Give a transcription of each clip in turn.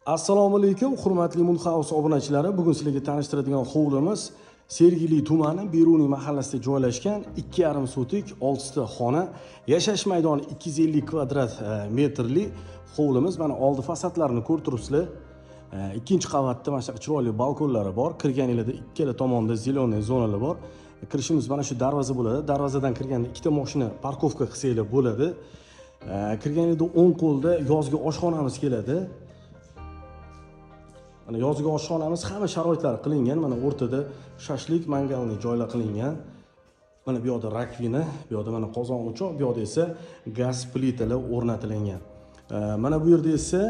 Assalomu alaykum, hurmatli Mulhouse obunachilari. Bugun sizlarga tanishtiradigan hovlimiz Sergeli tumani Beruniy mahallasida joylashgan 2,5 sotik 6 ta xona, yashash maydoni 250 kvadrat metrli hovlimiz. Mana oldi fasadlarini ko'rib turibsizlar. Ikkinchi qavatda mana shu chiroyli balkonlari bor. Kirganingizda ikkala tomonda zeleniy zonalar bor. Kirishimiz mana shu darvoza bo'ladi. Darvozadan kirganda ikkita mashina parkovka qilsanglar bo'ladi. Kirganingizda o'ng qo'lda yozgi oshxonamiz keladi. Mana yozgi oshxonamiz hamma sharoitlari qilingan. Mana o'rtada shashlik mangalni joylar qilingan. Mana bu yerda rakvina, bu yerda mana qozon o'choq, bu yerda esa gaz plitalar o'rnatilgan. Mana bu yerda esa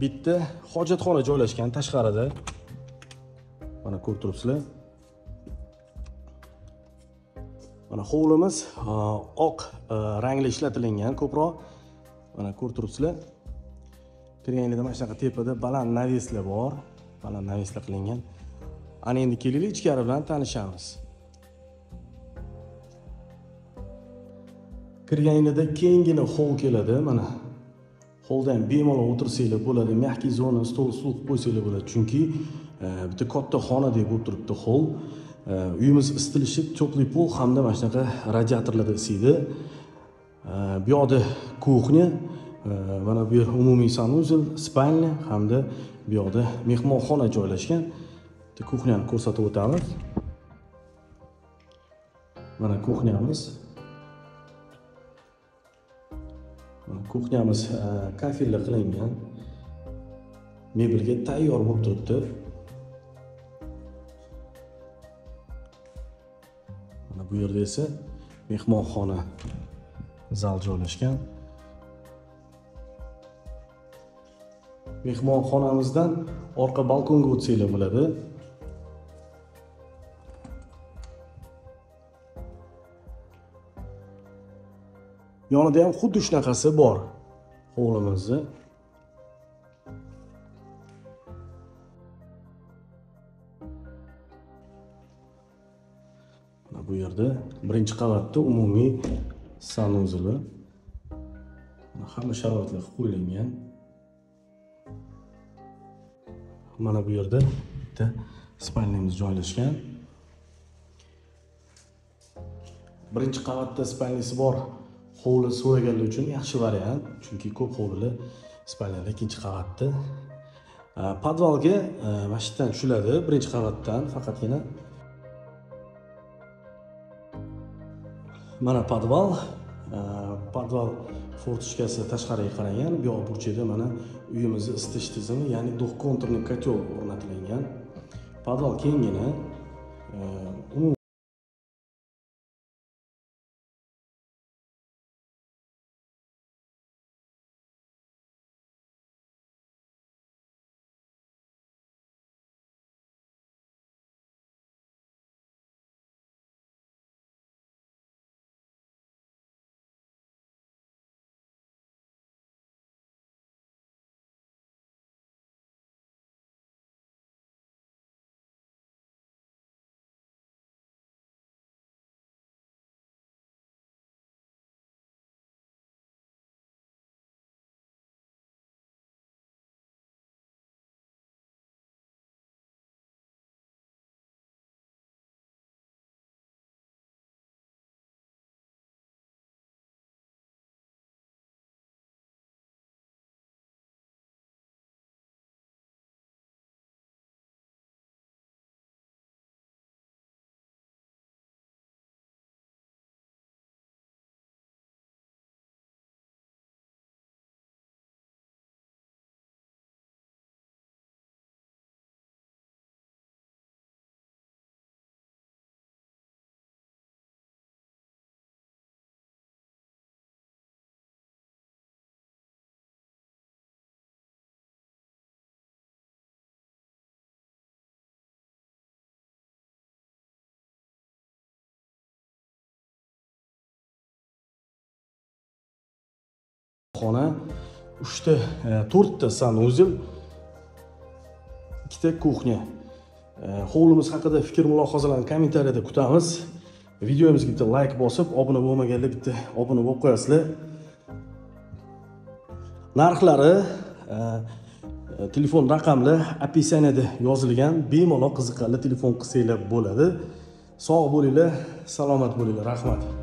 bitta hojatxona joylashgan tashqarida. Mana ko'rib turibsizlar. Mana hovlimiz oq rangli ishlatilgan ko'proq. Mana ko'rib turibsizlar. Kirganingizda mana shunaqa tepada baland naveslar bor. Baland naveslar qilingan. Ana endi kelaylik ichkari bilan tanishamiz. Kirganingizda kengina hol keladi. Mana holda ham bemalol o'tirsanglar bo'ladi. Mehkiy zona, stol qo'ysanglar bo'ladi. Chunki bitta katta xonadek bo'lib turibdi hol. Uyimiz isitilishi to'pli pol hamda mana shunaqa radiatorlarda isiydi. Bu yoqda kuxnya, mana bu yer umumiy sanuzel, spalnya hamda bu yoqda mehmonxona joylashgan. Bitta kuxnyani ko'rsatib o'tamiz. Mana kuxnyamiz. Kuxnyamiz kafellar qilingan. Mebelga tayyor bo'lib turibdi. Mana bu yerda esa mehmonxona zal joylashgan. Mehmonxonamizdan orqa balkonga o'tsanglar bo'ladi. Yonida ham xuddi shunaqasi bor hovlimizni. Mana bu yerda birinchi qavatda umumiy sanuzeli. Hamma sharoitlar qilib qo'yilgan. Mana bu yerda bitta spalnyamiz joylashgan. Birinchi qavatda spalnyasi bor. Hovli so'raganlar uchun yaxshi variant, chunki ko'p hovlilar spalnyada ikkinchi qavatda. Podvalga mana shu yerdan tushiladi, birinchi qavatdan faqatgina. Mana podval fortishkasi tashqariga qaragan. Bu yoq burchida mana uyimizni isitish tizimi, ya'ni duxkonturniy kotel o'rnatilgan. Podval kengina. Xona 4 ta sanuzel, 2 ta kuxnya. Hovlimiz haqida fikr mulohazalarni kommentariyada kutamiz. Videomizga bitta like bosib, obuna bo'lmaganlar bitta obuna bo'lib qo'yasizlar. Narxlari Telefon raqamli описаниеda yozilgan. Bemalol qiziqarli telefon qilsanglar bo'ladi. Sog' bo'linglar, salomat bo'linglar. Rahmat.